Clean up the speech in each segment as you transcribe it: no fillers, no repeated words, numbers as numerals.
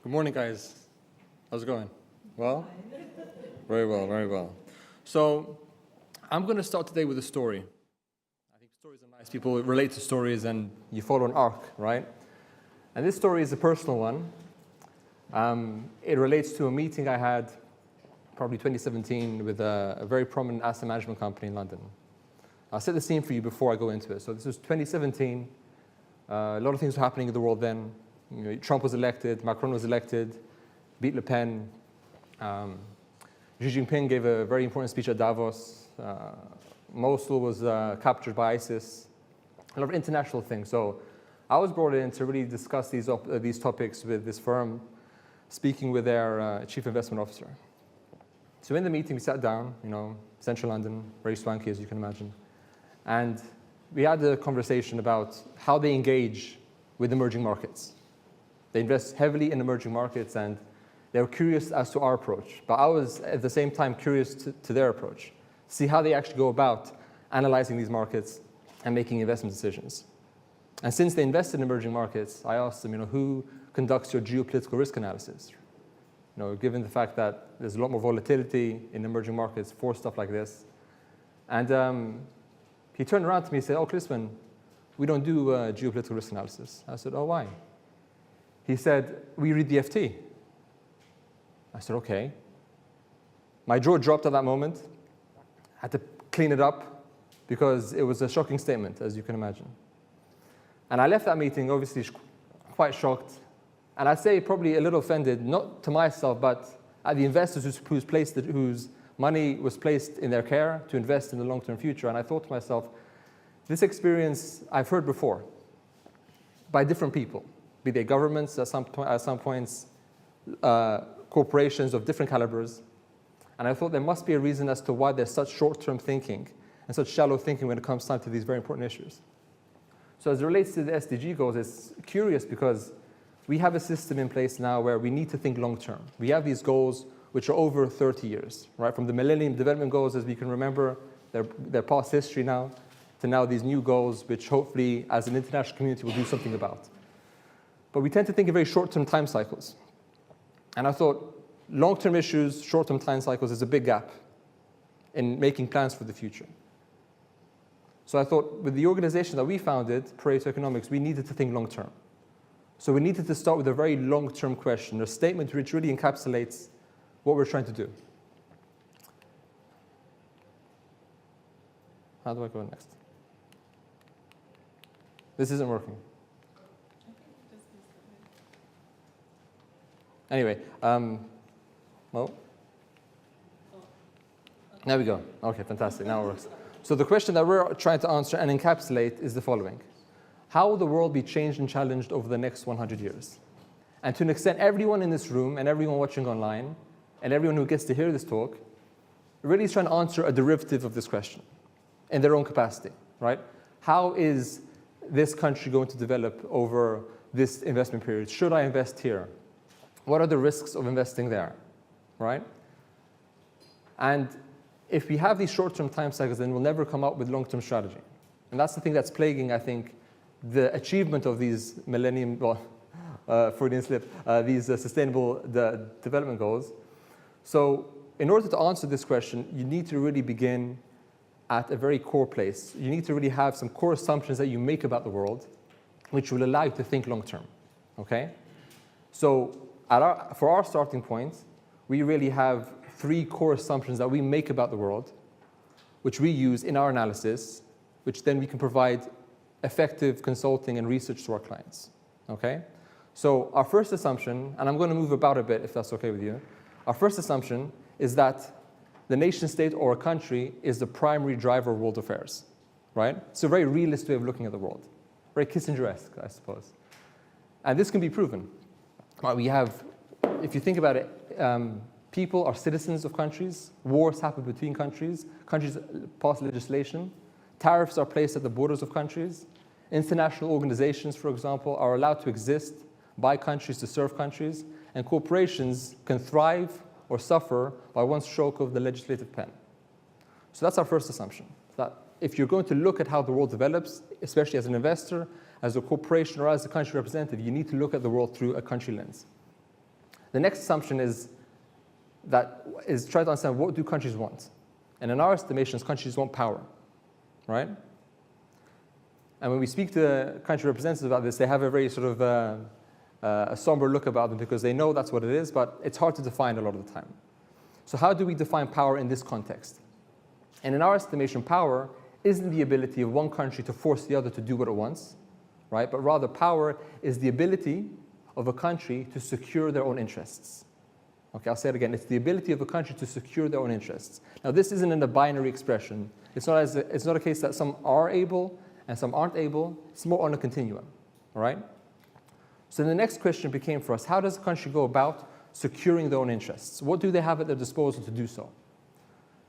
Good morning, guys. How's it going? Well? Very well, very well. So, I'm going to start today with a story. I think stories are nice. People relate to stories and you follow an arc, right? And this story is a personal one. It relates to a meeting I had probably 2017 with a very prominent asset management company in London. I'll set the scene for you before I go into it. So this was 2017. A lot of things were happening in the world then. You know, Trump was elected, Macron was elected, beat Le Pen. Xi Jinping gave a very important speech at Davos. Mosul was captured by ISIS. A lot of international things. So I was brought in to really discuss these topics with this firm, speaking with their chief investment officer. So in the meeting, we sat down, central London, very swanky as you can imagine. And we had a conversation about how they engage with emerging markets. They invest heavily in emerging markets and they were curious as to our approach. But I was at the same time curious to their approach, see how they actually go about analyzing these markets and making investment decisions. And since they invest in emerging markets, I asked them, who conducts your geopolitical risk analysis? Given the fact that there's a lot more volatility in emerging markets for stuff like this. And he turned around to me and said, "Oh, Klisman, we don't do geopolitical risk analysis." I said, "Oh, why?" He said, "We read the FT." I said, "Okay." My jaw dropped at that moment. I had to clean it up because it was a shocking statement, as you can imagine. And I left that meeting, obviously, quite shocked. And I'd say probably a little offended, not to myself, but at the investors whose money was placed in their care to invest in the long-term future. And I thought to myself, this experience I've heard before by different people, be they governments at some points, corporations of different calibers. And I thought there must be a reason as to why there's such short-term thinking and such shallow thinking when it comes time to these very important issues. So as it relates to the SDG goals, it's curious because we have a system in place now where we need to think long-term. We have these goals which are over 30 years, right? From the Millennium Development Goals, as we can remember, they're past history now, to now these new goals, which hopefully, as an international community, will do something about. But we tend to think in very short-term time cycles. And I thought long-term issues, short-term time cycles is a big gap in making plans for the future. So I thought with the organization that we founded, Pareto Economics, we needed to think long-term. So we needed to start with a very long-term question, a statement which really encapsulates what we're trying to do. How do I go next? This isn't working. Anyway, well, there we go. Okay, fantastic, now it works. So the question that we're trying to answer and encapsulate is the following. How will the world be changed and challenged over the next 100 years? And to an extent, everyone in this room and everyone watching online and everyone who gets to hear this talk really is trying to answer a derivative of this question in their own capacity, right? How is this country going to develop over this investment period? Should I invest here? What are the risks of investing there, right? And if we have these short-term time cycles, then we'll never come up with long-term strategy. And that's the thing that's plaguing, I think, the achievement of these millennium, Freudian slip, these sustainable development goals. So in order to answer this question, you need to really begin at a very core place. You need to really have some core assumptions that you make about the world, which will allow you to think long-term, okay? So for our starting point, we really have 3 core assumptions that we make about the world, which we use in our analysis, which then we can provide effective consulting and research to our clients, okay? So our first assumption, and I'm going to move about a bit if that's okay with you. Our first assumption is that the nation state or a country is the primary driver of world affairs, right? It's a very realist way of looking at the world, very Kissinger-esque, I suppose. And this can be proven. We have, if you think about it, people are citizens of countries, wars happen between countries, countries pass legislation, tariffs are placed at the borders of countries, international organizations, for example, are allowed to exist by countries to serve countries, and corporations can thrive or suffer by one stroke of the legislative pen. So that's our first assumption, that if you're going to look at how the world develops, especially as an investor, as a corporation, or as a country representative, you need to look at the world through a country lens. The next assumption is try to understand what do countries want. And in our estimations, countries want power, right? And when we speak to country representatives about this, they have a very sort of a somber look about them because they know that's what it is, but it's hard to define a lot of the time. So how do we define power in this context? And in our estimation, power isn't the ability of one country to force the other to do what it wants, right? But rather, power is the ability of a country to secure their own interests. Okay, I'll say it again. It's the ability of a country to secure their own interests. Now, this isn't in a binary expression. It's not a case that some are able and some aren't able. It's more on a continuum, all right? So the next question became for us, how does a country go about securing their own interests? What do they have at their disposal to do so?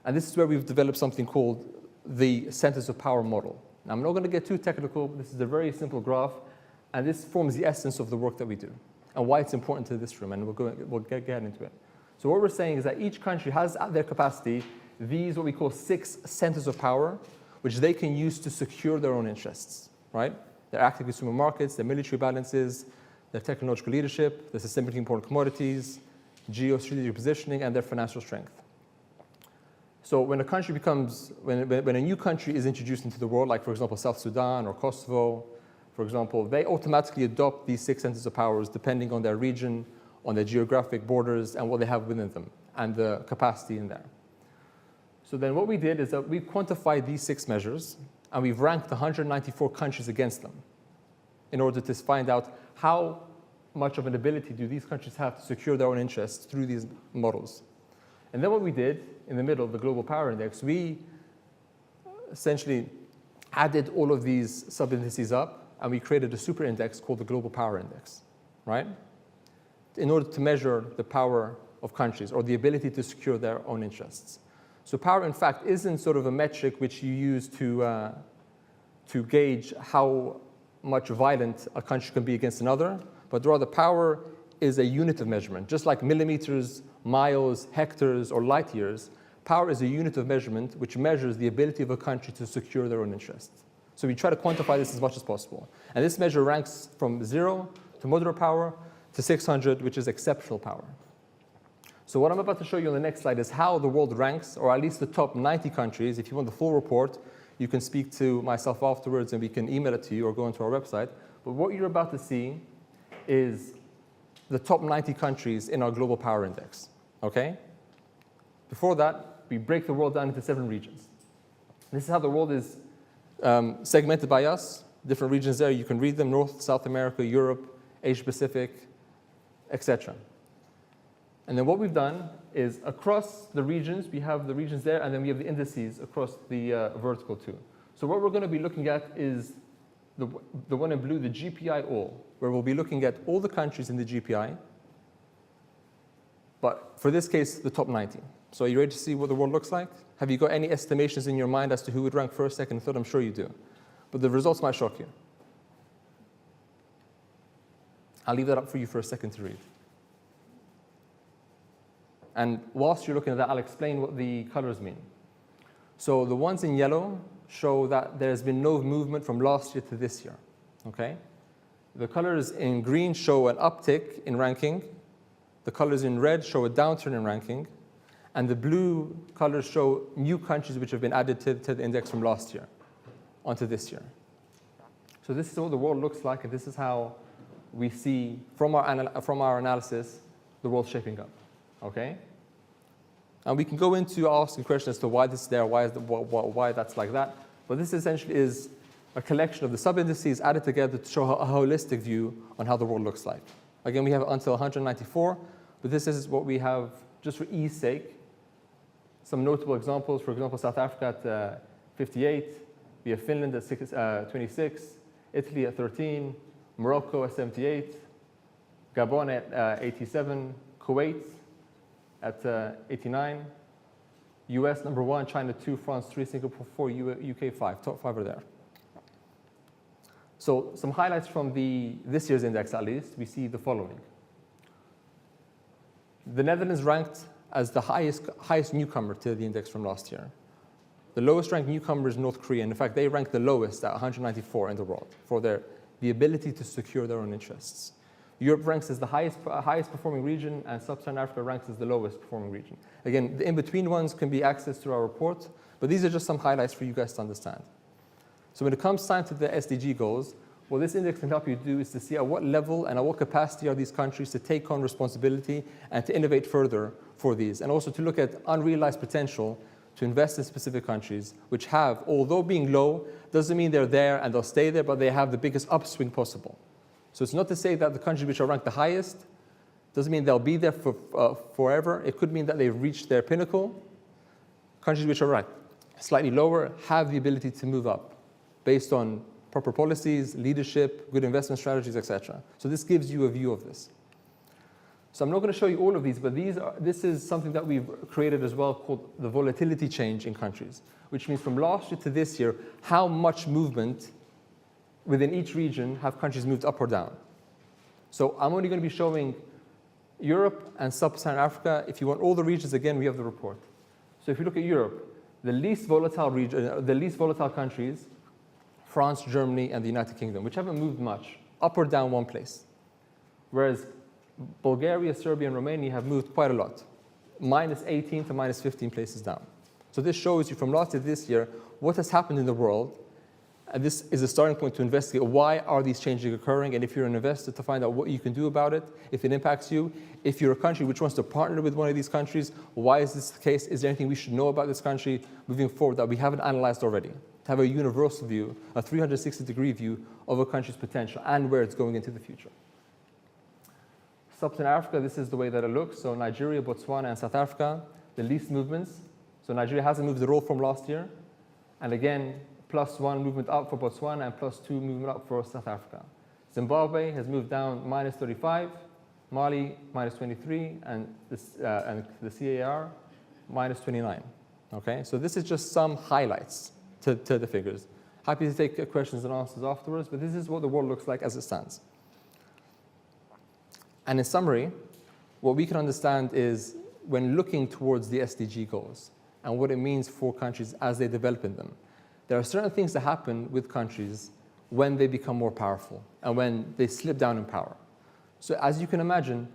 And this is where we've developed something called the centers of power model. Now, I'm not going to get too technical. This is a very simple graph, and this forms the essence of the work that we do and why it's important to this room, and we'll get into it. So what we're saying is that each country has at their capacity these what we call 6 centers of power, which they can use to secure their own interests, right? Their active consumer markets, their military balances, their technological leadership, their systemically important commodities, geostrategic positioning, and their financial strength. So when a country when a new country is introduced into the world, like for example South Sudan or Kosovo, for example, they automatically adopt these 6 centers of powers depending on their region, on their geographic borders, and what they have within them, and the capacity in there. So then what we did is that we quantified these 6 measures, and we've ranked 194 countries against them in order to find out how much of an ability do these countries have to secure their own interests through these models. And then what we did in the middle of the Global Power Index, we essentially added all of these sub-indices up, and we created a super index called the Global Power Index, right? In order to measure the power of countries or the ability to secure their own interests. So power, in fact, isn't sort of a metric which you use to gauge how much violent a country can be against another, but rather power is a unit of measurement. Just like millimeters, miles, hectares, or light years, power is a unit of measurement which measures the ability of a country to secure their own interests. So we try to quantify this as much as possible. And this measure ranks from 0 to moderate power to 600, which is exceptional power. So what I'm about to show you on the next slide is how the world ranks, or at least the top 90 countries. If you want the full report, you can speak to myself afterwards and we can email it to you or go onto our website. But what you're about to see is the top 90 countries in our Global Power Index, okay? Before that, we break the world down into 7 regions. This is how the world is segmented by us. Different regions there, you can read them: North, South America, Europe, Asia Pacific, etc. And then what we've done is across the regions, we have the regions there, and then we have the indices across the vertical too. So what we're going to be looking at is the one in blue, the GPI all, where we'll be looking at all the countries in the GPI, but for this case, the top 90. So are you ready to see what the world looks like? Have you got any estimations in your mind as to who would rank first, second, third? I'm sure you do. But the results might shock you. I'll leave that up for you for a second to read. And whilst you're looking at that, I'll explain what the colors mean. So the ones in yellow show that there's been no movement from last year to this year, okay? The colors in green show an uptick in ranking. The colors in red show a downturn in ranking. And the blue colors show new countries which have been added to the index from last year onto this year. So this is what the world looks like, and this is how we see from our analysis the world shaping up, okay? And we can go into asking questions as to why this is there, why that's like that. But this essentially is a collection of the sub-indices added together to show a holistic view on how the world looks like. Again, we have until 194, but this is what we have just for ease sake. Some notable examples, for example, South Africa at 58, we have Finland at 26, Italy at 13, Morocco at 78, Gabon at 87, Kuwait at 89, US number 1, China 2, France 3, Singapore 4, UK 5. Top 5 are there. So some highlights from this year's index, at least, we see the following. The Netherlands ranked as the highest newcomer to the index from last year. The lowest ranked newcomer is North Korea. And in fact, they ranked the lowest at 194 in the world for the ability to secure their own interests. Europe ranks as the highest performing region, and Sub-Saharan Africa ranks as the lowest performing region. Again, the in-between ones can be accessed through our report, but these are just some highlights for you guys to understand. So when it comes time to the SDG goals, what this index can help you do is to see at what level and at what capacity are these countries to take on responsibility and to innovate further for these, and also to look at unrealized potential to invest in specific countries, which have, although being low, doesn't mean they're there and they'll stay there, but they have the biggest upswing possible. So it's not to say that the countries which are ranked the highest doesn't mean they'll be there for forever. It could mean that they've reached their pinnacle. Countries which are ranked slightly lower have the ability to move up based on proper policies, leadership, good investment strategies, etc. So this gives you a view of this. So I'm not going to show you all of these, but this is something that we've created as well called the volatility change in countries, which means from last year to this year, how much movement within each region have countries moved up or down. So I'm only going to be showing Europe and Sub-Saharan Africa. If you want all the regions, again, we have the report. So if you look at Europe, the least volatile countries, France, Germany, and the United Kingdom, which haven't moved much, up or down one place. Whereas Bulgaria, Serbia, and Romania have moved quite a lot, -18 to -15 places down. So this shows you from last year to this year what has happened in the world. And this is a starting point to investigate why are these changes occurring, and if you're an investor, to find out what you can do about it, if it impacts you. If you're a country which wants to partner with one of these countries, why is this the case? Is there anything we should know about this country moving forward that we haven't analyzed already? To have a universal view, a 360-degree view of a country's potential and where it's going into the future. Sub-Saharan Africa, this is the way that it looks. So Nigeria, Botswana, and South Africa, the least movements. So Nigeria hasn't moved at all from last year. And again, +1 movement up for Botswana and +2 movement up for South Africa. Zimbabwe has moved down -35, Mali -23, and the CAR -29. Okay, so this is just some highlights to the figures. Happy to take questions and answers afterwards, but this is what the world looks like as it stands. And in summary, what we can understand is when looking towards the SDG goals and what it means for countries as they develop in them, there are certain things that happen with countries when they become more powerful and when they slip down in power. So as you can imagine,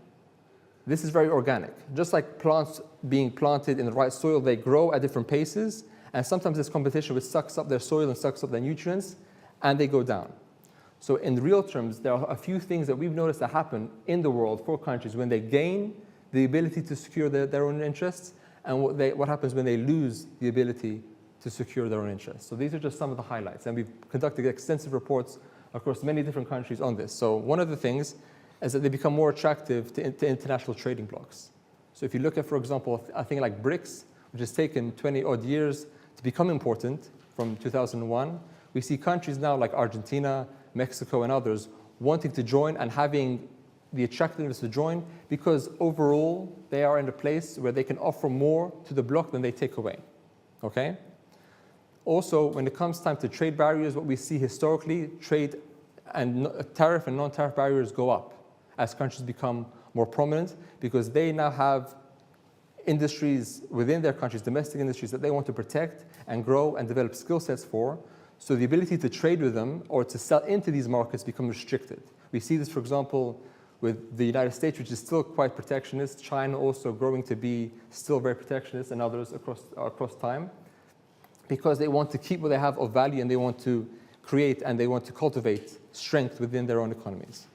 this is very organic. Just like plants being planted in the right soil, they grow at different paces, and sometimes there's competition which sucks up their soil and sucks up their nutrients, and they go down. So in real terms, there are a few things that we've noticed that happen in the world for countries when they gain the ability to secure their own interests, and what happens when they lose the ability to secure their own interests. So these are just some of the highlights, and we've conducted extensive reports across many different countries on this. So one of the things is that they become more attractive to international trading blocs. So if you look at, for example, a thing like BRICS, which has taken 20-odd years to become important from 2001, we see countries now like Argentina, Mexico, and others wanting to join and having the attractiveness to join because overall they are in a place where they can offer more to the bloc than they take away. Okay? Also, when it comes time to trade barriers, what we see historically, trade and tariff and non-tariff barriers go up as countries become more prominent because they now have industries within their countries, domestic industries that they want to protect and grow and develop skill sets for. So the ability to trade with them or to sell into these markets becomes restricted. We see this, for example, with the United States, which is still quite protectionist, China also growing to be still very protectionist, and others across time, because they want to keep what they have of value and they want to create and they want to cultivate strength within their own economies.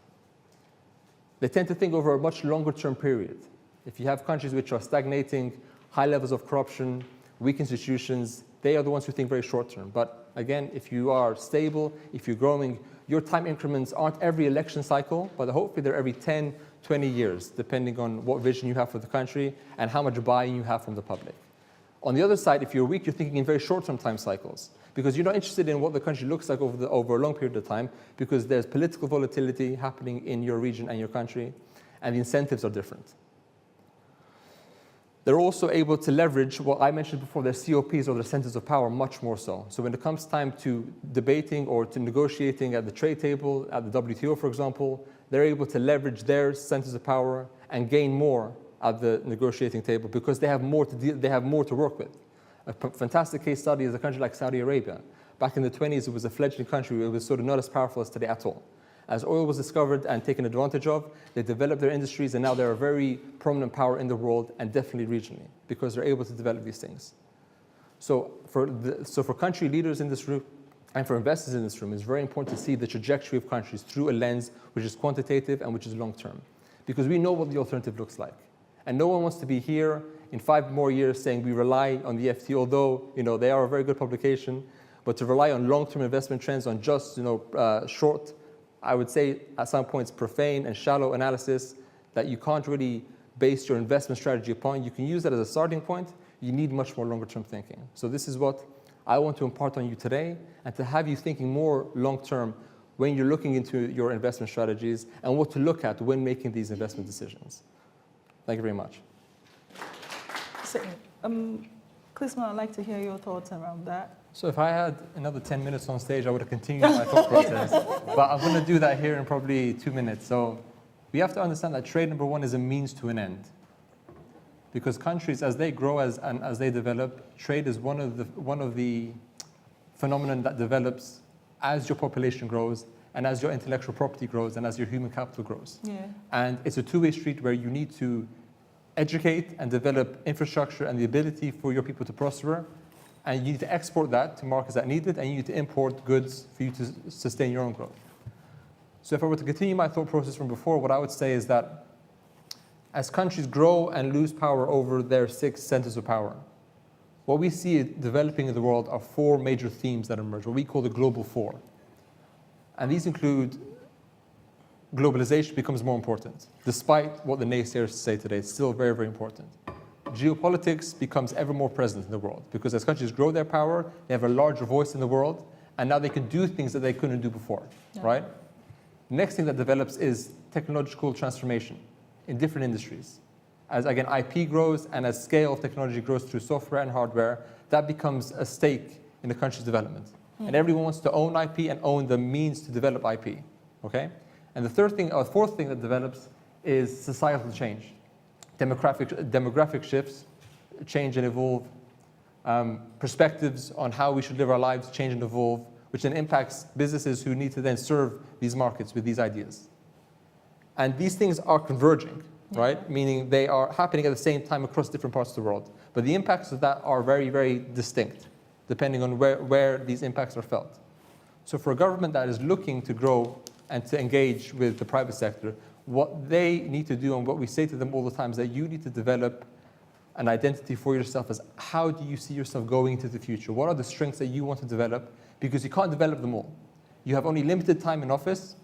They tend to think over a much longer term period. If you have countries which are stagnating, high levels of corruption, weak institutions, they are the ones who think very short term. But again, if you are stable, if you're growing, your time increments aren't every election cycle, but hopefully they're every 10, 20 years, depending on what vision you have for the country and how much buy-in you have from the public. On the other side, if you're weak, you're thinking in very short-term time cycles because you're not interested in what the country looks like over a long period of time because there's political volatility happening in your region and your country, and the incentives are different. They're also able to leverage what I mentioned before, their COPs or their centers of power much more so. So when it comes time to debating or to negotiating at the trade table, at the WTO, for example, they're able to leverage their centers of power and gain more at the negotiating table because they have more to work with. A fantastic case study is a country like Saudi Arabia. Back in the 20s, it was a fledgling country. It was sort of not as powerful as today at all. As oil was discovered and taken advantage of, they developed their industries, and now they're a very prominent power in the world, and definitely regionally, because they're able to develop these things. So for country leaders in this room, and for investors in this room, it's very important to see the trajectory of countries through a lens which is quantitative and which is long-term. Because we know what the alternative looks like. And no one wants to be here in 5 more years saying we rely on the FT, although they are a very good publication, but to rely on long-term investment trends, on just short, I would say at some points profane and shallow analysis that you can't really base your investment strategy upon. You can use that as a starting point. You need much more longer-term thinking. So this is what I want to impart on you today, and to have you thinking more long-term when you're looking into your investment strategies and what to look at when making these investment decisions. Thank you very much. So, Klisman, I'd like to hear your thoughts around that. So if I had another 10 minutes on stage, I would have continued my thought process. But I'm going to do that here in probably 2 minutes. So we have to understand that trade, number one, is a means to an end. Because countries, as they grow and as they develop, trade is one of the phenomenon that develops as your population grows, and as your intellectual property grows, and as your human capital grows. Yeah. And it's a two-way street where you need to educate and develop infrastructure and the ability for your people to prosper, and you need to export that to markets that need it, and you need to import goods for you to sustain your own growth. So if I were to continue my thought process from before, what I would say is that as countries grow and lose power over their 6 centers of power, what we see developing in the world are 4 major themes that emerge, what we call the global 4. And these include globalization becomes more important. Despite what the naysayers say today, it's still very, very important. Geopolitics becomes ever more present in the world, because as countries grow their power, they have a larger voice in the world, and now they can do things that they couldn't do before, right? Next thing that develops is technological transformation in different industries. As again, IP grows, and as scale of technology grows through software and hardware, that becomes a stake in the country's development. And everyone wants to own IP and own the means to develop IP, okay? And the fourth thing that develops is societal change. Demographic shifts change and evolve. Perspectives on how we should live our lives change and evolve, which then impacts businesses who need to then serve these markets with these ideas. And these things are converging, right? Meaning they are happening at the same time across different parts of the world. But the impacts of that are very, very distinct, depending on where these impacts are felt. So for a government that is looking to grow and to engage with the private sector, what they need to do, and what we say to them all the time, is that you need to develop an identity for yourself as how do you see yourself going into the future? What are the strengths that you want to develop? Because you can't develop them all. You have only limited time in office,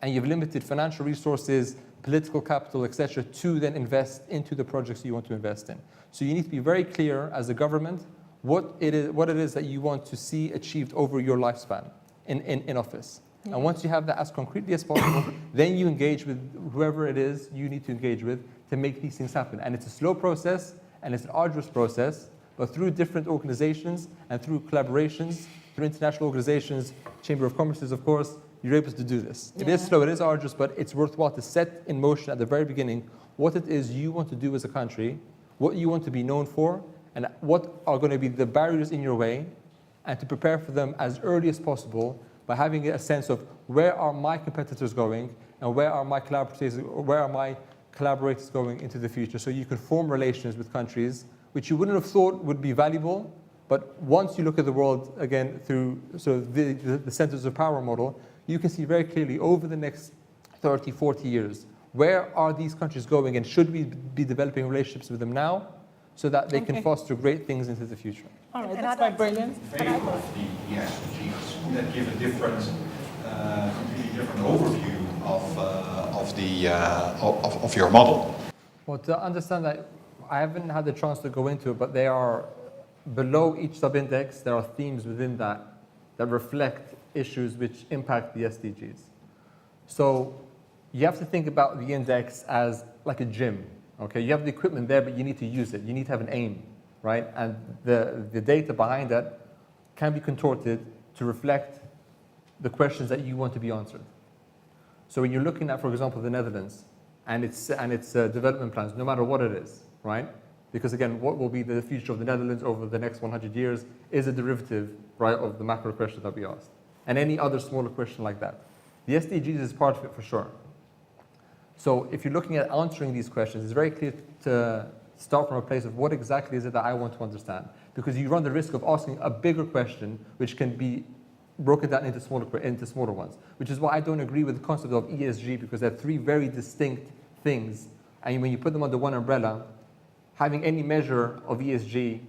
and you have limited financial resources, political capital, etc., to then invest into the projects you want to invest in. So you need to be very clear as a government what it is that you want to see achieved over your lifespan in office. And once you have that as concretely as possible, then you engage with whoever it is you need to engage with to make these things happen. And it's a slow process, and it's an arduous process, but through different organizations and through collaborations, through international organizations, Chamber of Commerce, of course, you're able to do this. It is slow, it is arduous, but it's worthwhile to set in motion at the very beginning what it is you want to do as a country, what you want to be known for, and what are going to be the barriers in your way, and to prepare for them as early as possible by having a sense of where are my competitors going and where are my collaborators going into the future, so you can form relations with countries which you wouldn't have thought would be valuable, but once you look at the world again through sort of the centers of power model, you can see very clearly over the next 30, 40 years, where are these countries going, and should we be developing relationships with them now so that they can foster great things into the future. All right, that's quite brilliant. The SDGs that give a different, completely different overview of your model. Well, to understand that, I haven't had the chance to go into it, but they are below each sub-index. There are themes within that reflect issues which impact the SDGs. So you have to think about the index as like a gym. Okay, you have the equipment there, but you need to use it. You need to have an aim, right? And the data behind that can be contorted to reflect the questions that you want to be answered. So when you're looking at, for example, the Netherlands and its development plans, no matter what it is, right? Because again, what will be the future of the Netherlands over the next 100 years is a derivative, right, of the macro question that we asked, and any other smaller question like that. The SDGs is part of it for sure. So if you're looking at answering these questions, it's very clear to start from a place of what exactly is it that I want to understand. Because you run the risk of asking a bigger question, which can be broken down into smaller ones. Which is why I don't agree with the concept of ESG, because they're three very distinct things. And when you put them under one umbrella, having any measure of ESG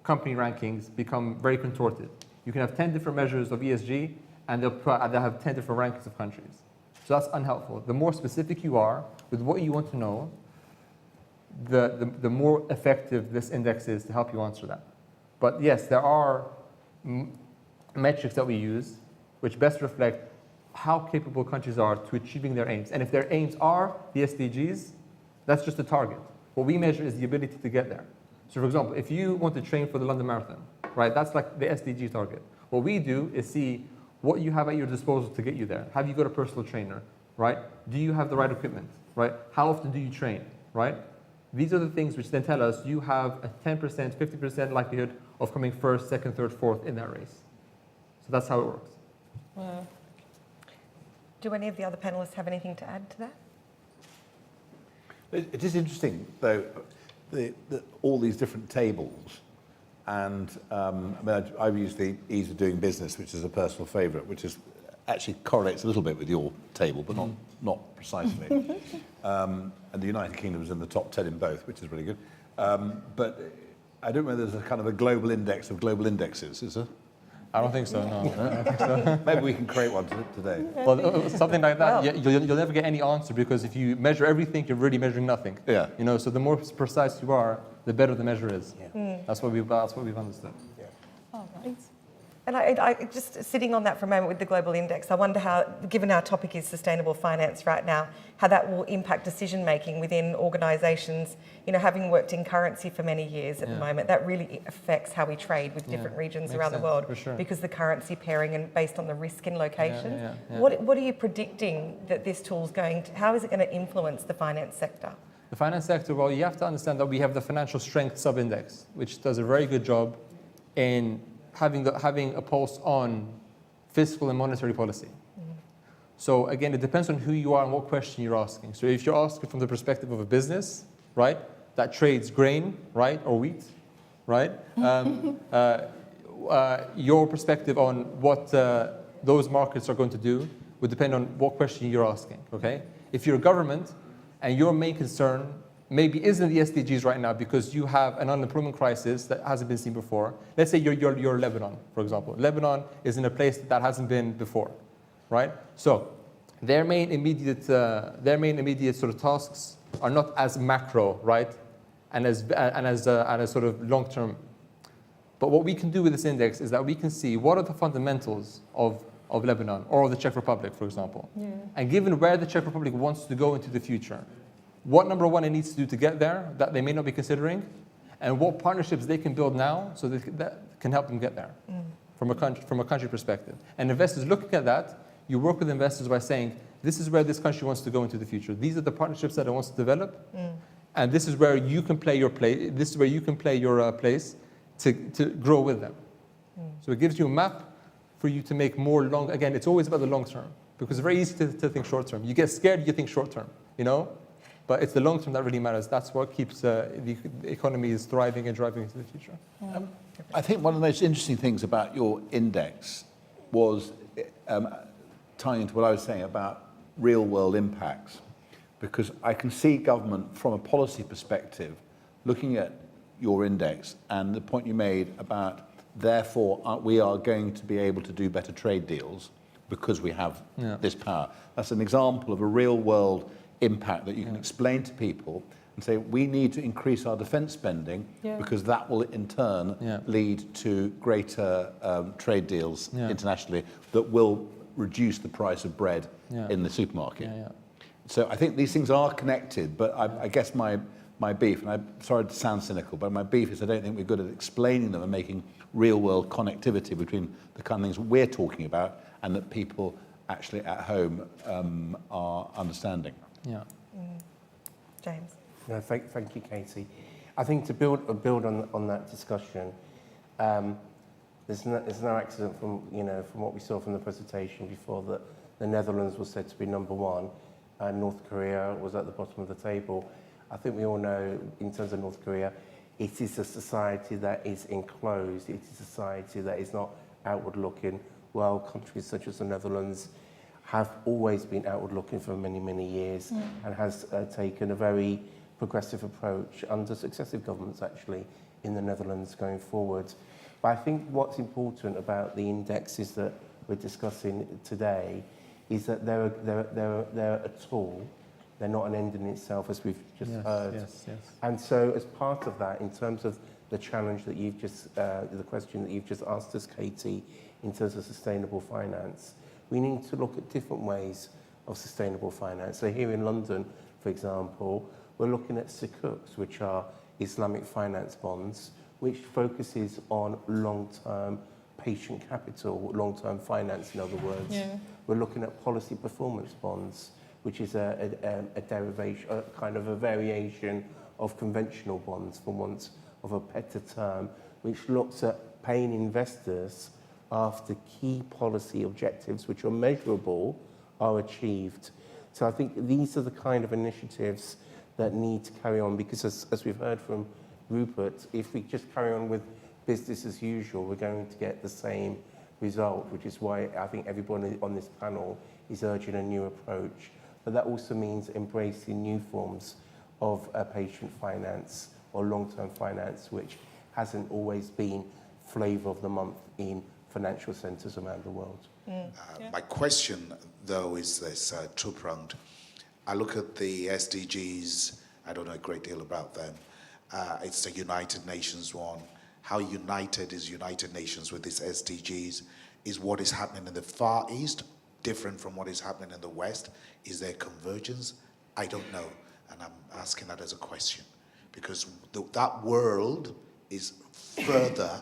company rankings become very contorted. You can have 10 different measures of ESG, and they'll have 10 different rankings of countries. So that's unhelpful. The more specific you are with what you want to know, the more effective this index is to help you answer that. But yes, there are metrics that we use which best reflect how capable countries are to achieving their aims. And if their aims are the SDGs, that's just a target. What we measure is the ability to get there. So for example, if you want to train for the London Marathon, right, that's like the SDG target. What we do is see what you have at your disposal to get you there. Have you got a personal trainer, right? Do you have the right equipment, right? How often do you train, right? These are the things which then tell us you have a 10%, 50% likelihood of coming first, second, third, fourth in that race. So that's how it works. Do any of the other panellists have anything to add to that? It is interesting, though, all these different tables. And I've used the ease of doing business, which is a personal favourite, which is actually correlates a little bit with your table, but not precisely. And the United Kingdom is in the top 10 in both, which is really good. But I don't know whether there's a kind of a global index of global indexes, is there? I don't think so, no. I don't think so. Maybe we can create one today. Well, something like that, Well. you'll never get any answer, because if you measure everything, you're really measuring nothing. Yeah. You know, so the more precise you are, the better the measure is. Yeah. That's what we've understood. All right. And I just sitting on that for a moment with the global index, I wonder how, given our topic is sustainable finance right now, how that will impact decision making within organisations. You know, having worked in currency for many years at the moment, that really affects how we trade with different regions around the world, for sure. because the currency pairing and based on the risk in location. Yeah. What are you predicting that this tool's going to, how is it going to influence the finance sector? The finance sector, well, you have to understand that we have the financial strength sub-index, which does a very good job in having a pulse on fiscal and monetary policy. So again, it depends on who you are and what question you're asking. So if you're asking from the perspective of a business, right, that trades grain, right, or wheat, right, your perspective on what those markets are going to do would depend on what question you're asking, okay? If you're a government and your main concern maybe isn't the SDGs right now because you have an unemployment crisis that hasn't been seen before. Let's say you're Lebanon, for example. Lebanon is in a place that hasn't been before, right? So their main immediate sort of tasks are not as macro, right, and as sort of long term. But what we can do with this index is that we can see what are the fundamentals of Lebanon or the Czech Republic, for example. Yeah. And given where the Czech Republic wants to go into the future, what number one it needs to do to get there that they may not be considering, and what partnerships they can build now so that can help them get there from a country perspective. And investors looking at that, you work with investors by saying, this is where this country wants to go into the future. These are the partnerships that it wants to develop, and this is where you can play your place. This is where you can play your place to grow with them. So it gives you a map for you to make more long. Again, it's always about the long term, because it's very easy to think short term. You get scared, you think short term, you know? But it's the long term that really matters. That's what keeps the economy is thriving and driving into the future. I think one of the most interesting things about your index was tying into what I was saying about real world impacts, because I can see government from a policy perspective looking at your index and the point you made about therefore we are going to be able to do better trade deals because we have this power. That's an example of a real world impact that you can explain to people and say we need to increase our defence spending because that will in turn lead to greater trade deals internationally that will reduce the price of bread in the supermarket. So I think these things are connected, but I guess my beef, and I'm sorry to sound cynical, but my beef is I don't think we're good at explaining them and making real world connectivity between the kind of things we're talking about and that people actually at home are understanding. Yeah. James. No, thank you, Katie. I think to build on that discussion, there's no accident from what we saw from the presentation before that the Netherlands was said to be number one, and North Korea was at the bottom of the table. I think we all know, in terms of North Korea, it is a society that is enclosed. It is a society that is not outward-looking, while countries such as the Netherlands have always been outward-looking for many, many years and has taken a very progressive approach under successive governments, actually, in the Netherlands going forward. But I think what's important about the indexes that we're discussing today is that they're a tool. They're not an end in itself, as we've just heard. Yes. And so as part of that, in terms of the challenge that you've just, the question that you've just asked us, Katie, in terms of sustainable finance, we need to look at different ways of sustainable finance. So here in London, for example, we're looking at Sukuks, which are Islamic finance bonds, which focuses on long-term patient capital, long-term finance, in other words. Yeah. We're looking at policy performance bonds, which is a derivation, a kind of a variation of conventional bonds, for want of a better term, which looks at paying investors after key policy objectives, which are measurable, are achieved. So I think these are the kind of initiatives that need to carry on, because as we've heard from Rupert, if we just carry on with business as usual, we're going to get the same result, which is why I think everyone on this panel is urging a new approach. But that also means embracing new forms of patient finance or long-term finance, which hasn't always been flavour of the month in financial centres around the world. My question, though, is this two-pronged. I look at the SDGs, I don't know a great deal about them. It's the United Nations one. How united is United Nations with its SDGs? Is what is happening in the Far East different from what is happening in the West? Is there convergence? I don't know, and I'm asking that as a question, because that world is further,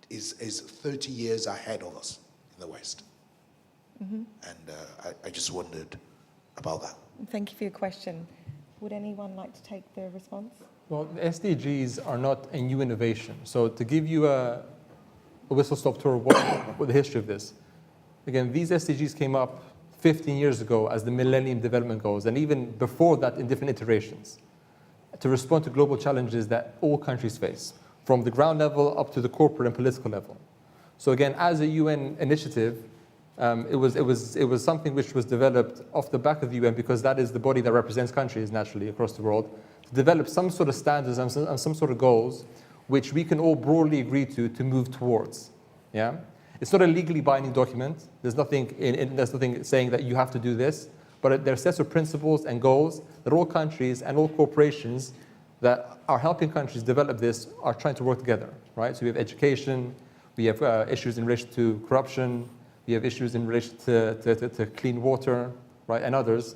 is 30 years ahead of us in the West. And I just wondered about that. Thank you for your question. Would anyone like to take the response? Well, the SDGs are not a new innovation. So to give you a whistle-stop tour of what the history of this. Again, these SDGs came up 15 years ago as the Millennium Development Goals, and even before that in different iterations, to respond to global challenges that all countries face, from the ground level up to the corporate and political level. So again, as a UN initiative, it was something which was developed off the back of the UN, because that is the body that represents countries naturally across the world, to develop some sort of standards and some sort of goals which we can all broadly agree to move towards. Yeah? It's not a legally binding document. There's nothing saying that you have to do this, but there are sets of principles and goals that all countries and all corporations that are helping countries develop this are trying to work together, right? So we have education, we have issues in relation to corruption, we have issues in relation to clean water, right, and others,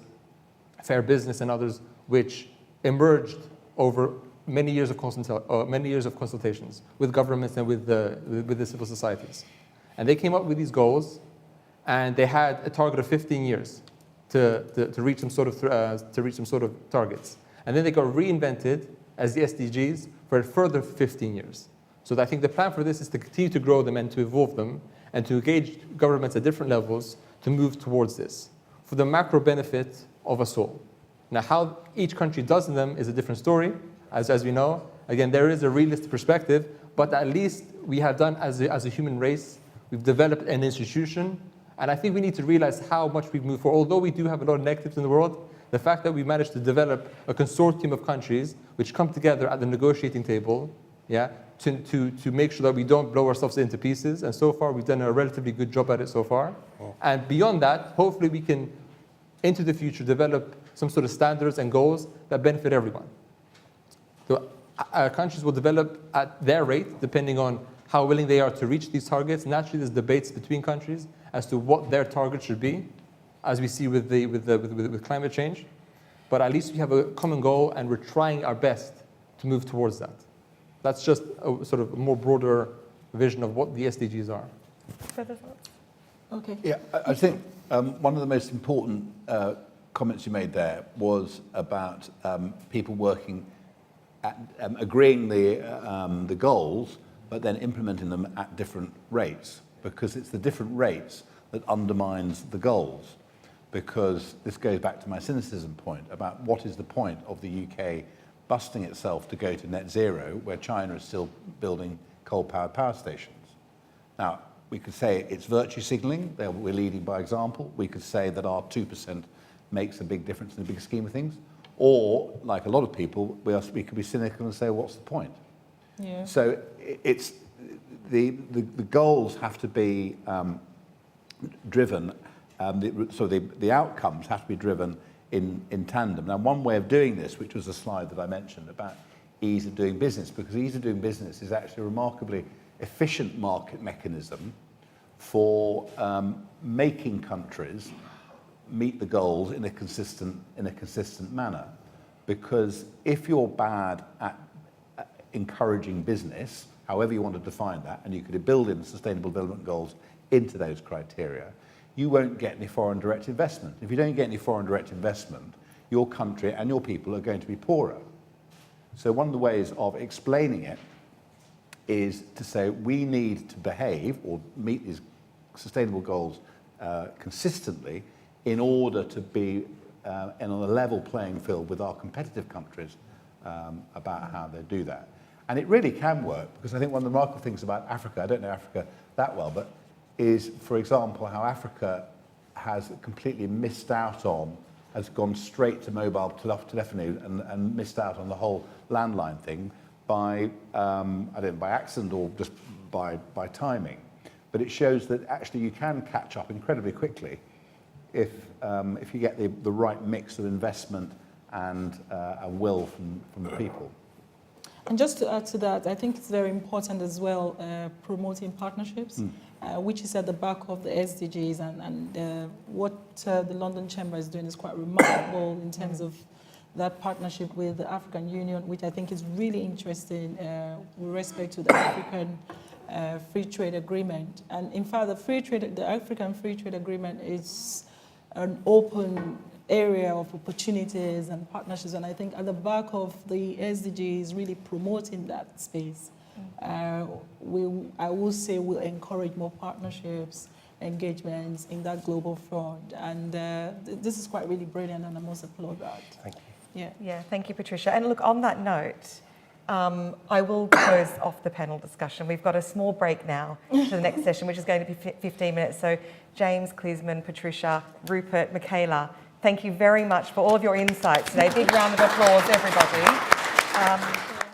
fair business and others, which emerged over many years of consultations with governments and with the civil societies. And they came up with these goals, and they had a target of 15 years to reach some sort of targets. And then they got reinvented as the SDGs for a further 15 years. So I think the plan for this is to continue to grow them and to evolve them and to engage governments at different levels to move towards this for the macro benefit of us all. Now, how each country does them is a different story, as we know. Again, there is a realistic perspective, but at least we have done as a human race, we've developed an institution, and I think we need to realize how much we've moved forward. Although we do have a lot of negatives in the world, the fact that we managed to develop a consortium of countries which come together at the negotiating table, yeah, to make sure that we don't blow ourselves into pieces, and so far we've done a relatively good job at it so far. And beyond that, hopefully we can, into the future, develop some sort of standards and goals that benefit everyone. So countries will develop at their rate, depending on how willing they are to reach these targets. Naturally, there's debates between countries as to what their target should be, as we see with climate change. But at least we have a common goal, and we're trying our best to move towards that. That's just a sort of more broader vision of what the SDGs are. Further thoughts? Okay. Yeah, I think one of the most important comments you made there was about people working at agreeing the goals, but then implementing them at different rates, because it's the different rates that undermines the goals. Because this goes back to my cynicism point about what is the point of the UK busting itself to go to net zero where China is still building coal-powered power stations. Now, we could say it's virtue signalling, we're leading by example. We could say that our 2% makes a big difference in the big scheme of things. Or, like a lot of people, we could be cynical and say, what's the point? Yeah. So it's the goals have to be driven, the outcomes have to be driven in tandem. Now, one way of doing this, which was a slide that I mentioned about ease of doing business, because ease of doing business is actually a remarkably efficient market mechanism for making countries meet the goals in a consistent manner. Because if you're bad at encouraging business, however you want to define that, and you could build in sustainable development goals into those criteria, you won't get any foreign direct investment. If you don't get any foreign direct investment, your country and your people are going to be poorer. So one of the ways of explaining it is to say we need to behave or meet these sustainable goals consistently in order to be in a level playing field with our competitive countries about how they do that. And it really can work, because I think one of the remarkable things about Africa, I don't know Africa that well, but is, for example, how Africa has completely missed out on, has gone straight to mobile telephony and missed out on the whole landline thing by, I don't know, by accident or just by timing. But it shows that actually you can catch up incredibly quickly if you get the right mix of investment and will from the people. And just to add to that, I think it's very important as well promoting partnerships, which is at the back of the SDGs, and what the London Chamber is doing is quite remarkable in terms of that partnership with the African Union, which I think is really interesting with respect to the African Free Trade Agreement. And in fact, the African Free Trade Agreement is an open area of opportunities and partnerships, and I think at the back of the SDGs really promoting that space. I will say we'll encourage more partnerships, engagements in that global front, and this is quite really brilliant, and I must applaud that. Thank you. Yeah. Thank you, Patricia. And look, on that note, I will close off the panel discussion. We've got a small break now to the next session, which is going to be 15 minutes. So James, Klisman, Patricia, Rupert, Michaela, thank you very much for all of your insights today. Big round of applause, everybody.